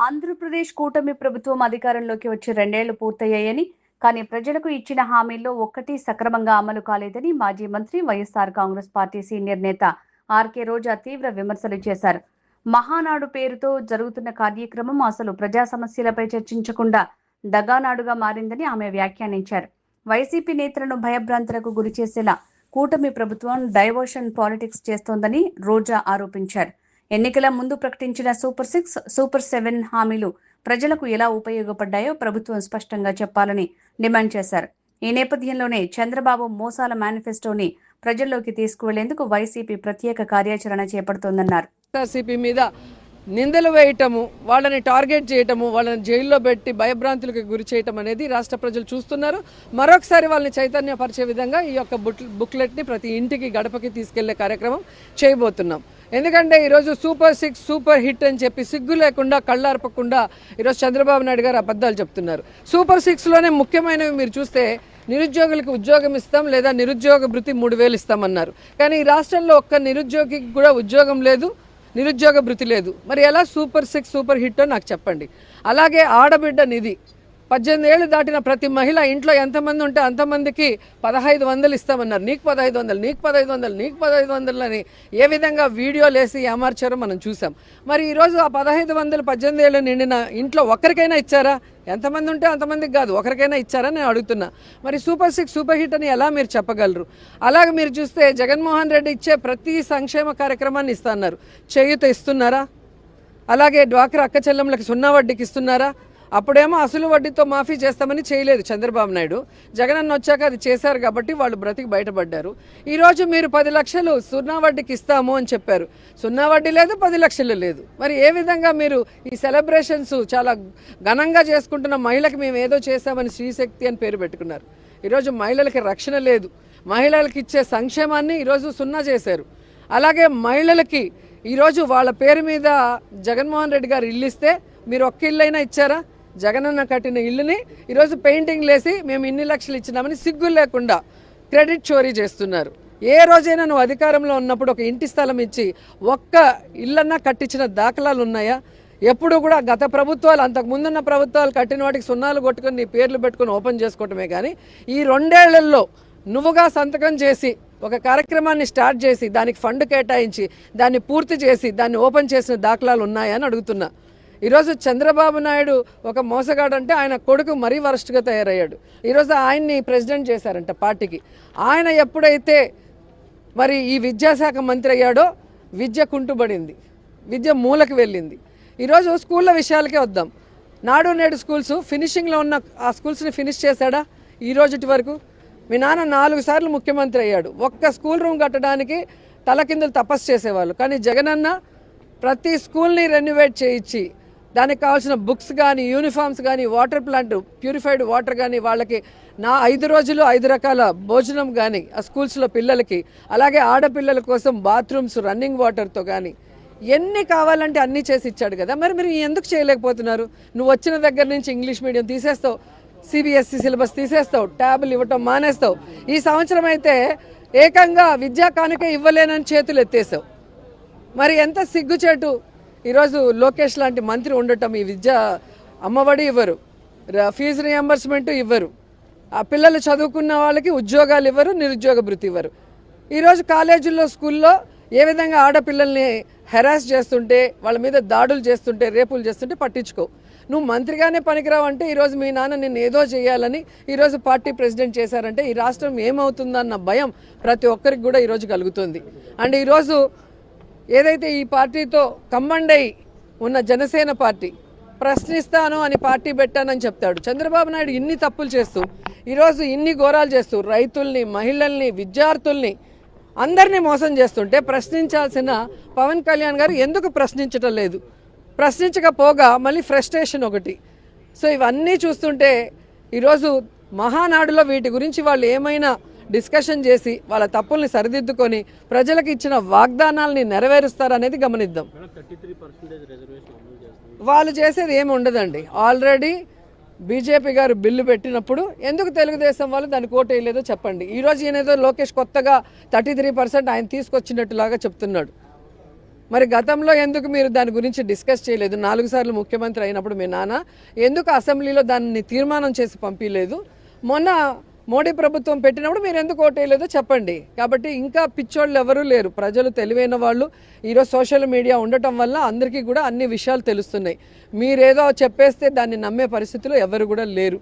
ఆంధ్రప్రదేశ్ కూటమి ప్రభుత్వం అధికారంలోకి వచ్చి 2 ఏళ్లు పూర్తయ్యాయని, కానీ ప్రజలకు ఇచ్చిన హామీల్లో ఒక్కటీ సక్రమంగా అమలు కాలేదని మాజీ మంత్రి, వైఎస్ఆర్ కాంగ్రెస్ పార్టీ సీనియర్ నేత ఆర్కే రోజా తీవ్ర విమర్శలు చేశారు. మహానాడు పేరుతో జరుగుతున్న కార్యక్రమం అసలు ప్రజా సమస్యలపై చర్చించకుండా దగానాడుగా మారిందని ఆమె వ్యాఖ్యానించారు. వైసీపీ నేతలను భయభ్రాంతులకు గురిచేసేలా కూటమి ప్రభుత్వం డైవర్షన్ పాలిటిక్స్ చేస్తోందని రోజా ఆరోపించారు. ఎన్నికల ముందు ప్రకటించిన సూపర్ 6, సూపర్ 7 హామీలు ప్రజలకు ఎలా ఉపయోగపడ్డాయో ప్రభుత్వం స్పష్టంగా చెప్పాలని డిమాండ్ చేశారు. ఈ నేపథ్యంలోనే చంద్రబాబు మోసాల మేనిఫెస్టోని ప్రజల్లోకి తీసుకువెళ్లేందుకు వైసీపీ ప్రత్యేక కార్యాచరణ చేపడుతోందన్నారు. మీద నిందలు వేయటము, వాళ్ళని టార్గెట్ చేయటము, వాళ్ళని జైల్లో పెట్టి భయభ్రాంతులకు గురి చేయటం అనేది రాష్ట్ర ప్రజలు చూస్తున్నారు. మరొకసారి వాళ్ళని చైతన్యపరిచే విధంగా ఈ యొక్క బుక్లెట్ని ప్రతి ఇంటికి గడపకి తీసుకెళ్లే కార్యక్రమం చేయబోతున్నాం. ఎందుకంటే ఈరోజు సూపర్ 6 సూపర్ హిట్ అని చెప్పి సిగ్గు లేకుండా కళ్ళార్పకుండా ఈరోజు చంద్రబాబు నాయుడు గారు అబద్ధాలు చెప్తున్నారు. సూపర్ 6లోనే ముఖ్యమైనవి మీరు చూస్తే నిరుద్యోగులకు ఉద్యోగం ఇస్తాం లేదా నిరుద్యోగ భృతి 3000 ఇస్తామన్నారు. కానీ ఈ రాష్ట్రంలో ఒక్క నిరుద్యోగికి కూడా ఉద్యోగం లేదు, నిరుద్యోగ భృతి లేదు. మరి ఎలా సూపర్ 6 సూపర్ హిట్ అని నాకు చెప్పండి. అలాగే ఆడబిడ్డ నిధి, 18 ఏళ్ళు దాటిన ప్రతి మహిళ ఇంట్లో ఎంతమంది ఉంటే అంతమందికి 1500 ఇస్తామన్నారు. నీకు 1500, నీకు 1500, నీకు 1500 అని ఏ విధంగా వీడియోలు వేసి ఏమార్చారో మనం చూసాం. మరి ఈరోజు ఆ 1500 18 ఏళ్ళు నిండిన ఇంట్లో ఒక్కరికైనా ఇచ్చారా? ఎంతమంది ఉంటే అంతమందికి కాదు, ఒకరికైనా ఇచ్చారా నేను అడుగుతున్నా. మరి సూపర్ 6 సూపర్ హిట్ అని ఎలా మీరు చెప్పగలరు? అలాగే మీరు చూస్తే జగన్మోహన్ రెడ్డి ఇచ్చే ప్రతి సంక్షేమ కార్యక్రమాన్ని ఇస్తున్నారు. చేయూత ఇస్తున్నారా? అలాగే డ్వాక్రా అక్క చెల్లెమ్మలకి 0 వడ్డీకి ఇస్తున్నారా? అప్పుడేమో అసలు వడ్డీతో మాఫీ చేస్తామని చేయలేదు చంద్రబాబు నాయుడు. జగనన్న వచ్చాక అది చేశారు కాబట్టి వాళ్ళు బ్రతికి బయటపడ్డారు. ఈరోజు మీరు 10 లక్షలు 0 వడ్డీకి ఇస్తాము అని చెప్పారు. 0 వడ్డీ లేదు, 10 లక్షలు లేదు. మరి ఏ విధంగా మీరు ఈ సెలబ్రేషన్స్ చాలా ఘనంగా చేసుకుంటున్న మహిళకి మేము ఏదో చేశామని శ్రీశక్తి అని పేరు పెట్టుకున్నారు. ఈరోజు మహిళలకి రక్షణ లేదు. మహిళలకు ఇచ్చే సంక్షేమాన్ని ఈరోజు 0 చేశారు. అలాగే మహిళలకి ఈరోజు వాళ్ళ పేరు మీద జగన్మోహన్ రెడ్డి గారు ఇల్లు ఇస్తే మీరు ఒక్క ఇల్లు అయినా ఇచ్చారా? జగనన్న కట్టిన ఇల్లుని ఈరోజు పెయింటింగ్ లేసి మేము ఇన్ని లక్షలు ఇచ్చినామని సిగ్గు లేకుండా క్రెడిట్ చోరీ చేస్తున్నారు. ఏ రోజైనా నువ్వు అధికారంలో ఉన్నప్పుడు ఒక ఇంటి స్థలం ఇచ్చి ఒక్క ఇల్లన్నా కట్టించిన దాఖలాలు ఉన్నాయా? ఎప్పుడు కూడా గత ప్రభుత్వాలు, అంతకు ముందున్న ప్రభుత్వాలు కట్టిన వాటికి 0 కొట్టుకొని నీ పేర్లు పెట్టుకొని ఓపెన్ చేసుకోవటమే. కానీ ఈ 2 ఏళ్లలో నువ్వుగా సంతకం చేసి ఒక కార్యక్రమాన్ని స్టార్ట్ చేసి దానికి ఫండ్ కేటాయించి దాన్ని పూర్తి చేసి దాన్ని ఓపెన్ చేసిన దాఖలాలు ఉన్నాయా అని అడుగుతున్నా. ఈరోజు చంద్రబాబు నాయుడు ఒక మోసగాడు అంటే ఆయన కొడుకు మరీ వరస్ట్గా తయారయ్యాడు. ఈరోజు ఆయన్ని ప్రెసిడెంట్ చేశారంట పార్టీకి. ఆయన ఎప్పుడైతే మరి ఈ విద్యాశాఖ మంత్రి అయ్యాడో విద్య కుంటుబడింది, విద్య మూలకి వెళ్ళింది. ఈరోజు స్కూళ్ళ విషయాలకే వద్దాం. నాడు నేడు స్కూల్స్ ఫినిషింగ్లో ఉన్న ఆ స్కూల్స్ని ఫినిష్ చేశాడా ఈ రోజుటి వరకు? మీ నాన్న 4 సార్లు ముఖ్యమంత్రి అయ్యాడు. ఒక్క స్కూల్ రూమ్ కట్టడానికి తలకిందులు తపస్సు చేసేవాళ్ళు. కానీ జగనన్న ప్రతి స్కూల్ని రెన్యువేట్ చేయించి దానికి కావాల్సిన బుక్స్ కానీ, యూనిఫామ్స్ కానీ, వాటర్ ప్లాంట్, ప్యూరిఫైడ్ వాటర్ కానీ, వాళ్ళకి 5 రోజులు 5 రకాల భోజనం కానీ ఆ స్కూల్స్లో పిల్లలకి, అలాగే ఆడపిల్లల కోసం బాత్రూమ్స్ రన్నింగ్ వాటర్తో కానీ ఎన్ని కావాలంటే అన్నీ చేసి ఇచ్చాడు కదా. మరి మీరు ఎందుకు చేయలేకపోతున్నారు? నువ్వు వచ్చిన దగ్గర నుంచి ఇంగ్లీష్ మీడియం తీసేస్తావు, CBSE సిలబస్ తీసేస్తావు, ట్యాబులు ఇవ్వటం మానేస్తావు. ఈ సంవత్సరం అయితే ఏకంగా విద్యా కానుక ఇవ్వలేనని చేతులు ఎత్తేసావు. మరి ఎంత సిగ్గుచేటు. ఈరోజు లోకేష్ లాంటి మంత్రి ఉండటం, ఈ విద్యా అమ్మఒడి ఇవ్వరు, ఫీజు రియంబర్స్మెంట్ ఇవ్వరు, ఆ పిల్లలు చదువుకున్న వాళ్ళకి ఉద్యోగాలు ఇవ్వరు, నిరుద్యోగ భృతి ఇవ్వరు. ఈరోజు కాలేజీల్లో స్కూల్లో ఏ విధంగా ఆడపిల్లల్ని హెరాస్ చేస్తుంటే, వాళ్ళ మీద దాడులు చేస్తుంటే, రేపులు చేస్తుంటే పట్టించుకో. నువ్వు మంత్రిగానే పనికిరావు అంటే ఈరోజు మీ నాన్న నిన్ను ఏదో చేయాలని ఈరోజు పార్టీ ప్రెసిడెంట్ చేశారంటే ఈ రాష్ట్రం ఏమవుతుందన్న భయం ప్రతి ఒక్కరికి కూడా ఈరోజు కలుగుతుంది. అండ్ ఈరోజు ఏదైతే ఈ పార్టీతో కంబండై ఉన్న జనసేన పార్టీ ప్రశ్నిస్తాను అని పార్టీ పెట్టానని చెప్తాడు. చంద్రబాబు నాయుడు ఇన్ని తప్పులు చేస్తూ ఈరోజు ఇన్ని ఘోరాలు చేస్తూ రైతుల్ని, మహిళల్ని, విద్యార్థుల్ని అందరినీ మోసం చేస్తుంటే ప్రశ్నించాల్సిన పవన్ కళ్యాణ్ గారు ఎందుకు ప్రశ్నించటం లేదు? ప్రశ్నించకపోగా మళ్ళీ ఫ్రస్ట్రేషన్ ఒకటి. సో ఇవన్నీ చూస్తుంటే ఈరోజు మహానాడులో వీటి గురించి వాళ్ళు ఏమైనా డిస్కషన్ చేసి వాళ్ళ తప్పుల్ని సరిదిద్దుకొని ప్రజలకు ఇచ్చిన వాగ్దానాలని నెరవేరుస్తారనేది గమనిద్దాం. వాళ్ళు చేసేది ఏమి ఉండదండి. ఆల్రెడీ బీజేపీ గారు బిల్లు పెట్టినప్పుడు ఎందుకు తెలుగుదేశం వాళ్ళు దాన్ని కోటేయలేదో చెప్పండి. ఈరోజు ఈయనేదో లోకేష్ కొత్తగా 33% ఆయన తీసుకొచ్చినట్టులాగా చెప్తున్నాడు. మరి గతంలో ఎందుకు మీరు దాని గురించి డిస్కస్ చేయలేదు? 4 సార్లు ముఖ్యమంత్రి అయినప్పుడు మీ నాన్న ఎందుకు అసెంబ్లీలో దాన్ని తీర్మానం చేసి పంపించలేదు? మొన్న మోడీ ప్రభుత్వం పెట్టినప్పుడు మీరు ఎందుకు ఓటేయలేదో చెప్పండి. కాబట్టి ఇంకా పిచ్చోళ్ళు ఎవరూ లేరు, ప్రజలు తెలివైన వాళ్ళు. ఈరోజు సోషల్ మీడియా ఉండటం వల్ల అందరికీ కూడా అన్ని విషయాలు తెలుస్తున్నాయి. మీరేదో చెప్పేస్తే దాన్ని నమ్మే పరిస్థితిలో ఎవరు కూడా లేరు.